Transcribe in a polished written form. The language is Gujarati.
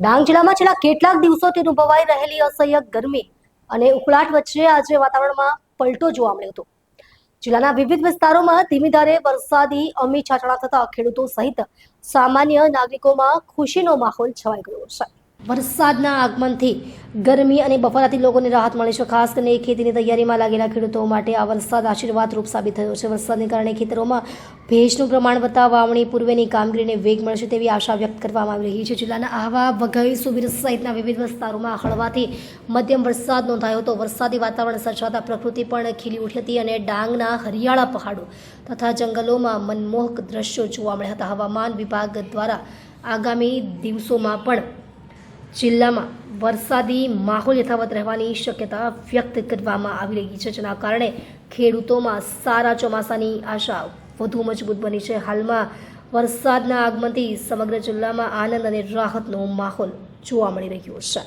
ડાંગ જિલ્લામાં છેલ્લા કેટલાક દિવસોથી અનુભવાઈ રહેલી અસહ્ય ગરમી અને ઉકળાટ વચ્ચે આજે વાતાવરણમાં પલટો જોવા મળ્યો હતો। જિલ્લાના વિવિધ વિસ્તારોમાં ધીમી ધારે વરસાદી અમી છાંટણા થતા ખેડૂતો સહિત સામાન્ય નાગરિકોમાં ખુશીનો માહોલ છવાઈ ગયો છે। વરસાદના આગમનથી ગરમી અને બફારાથી લોકોને રાહત મળી છે। ખાસ કરીને ખેતીની તૈયારીમાં લાગેલા ખેડૂતો માટે આ વરસાદ આશીર્વાદરૂપ સાબિત થયો છે। વરસાદને કારણે ખેતરોમાં ભેજનું પ્રમાણ વધતા વાવણી પૂર્વેની કામગીરીને વેગ મળશે તેવી આશા વ્યક્ત કરવામાં આવી રહી છે। જિલ્લાના આહવા, વઘઈ, સુબીર સહિતના વિવિધ વિસ્તારોમાં હળવાથી મધ્યમ વરસાદ નોંધાયો હતો। વરસાદી વાતાવરણ સર્જાતા પ્રકૃતિ પણ ખીલી ઉઠી હતી અને ડાંગના હરિયાળા પહાડો તથા જંગલોમાં મનમોહક દ્રશ્યો જોવા મળ્યા હતા। હવામાન વિભાગ દ્વારા આગામી દિવસોમાં પણ જિલ્લામાં વરસાદી માહોલ યથાવત રહેવાની શક્યતા વ્યક્ત કરવામાં આવી રહી છે, જેના કારણે ખેડૂતોમાં સારા ચોમાસાની આશા વધુ મજબૂત બની છે। હાલમાં વરસાદના આગમનથી સમગ્ર જિલ્લામાં આનંદ અને રાહતનો માહોલ જોવા મળી રહ્યો છે।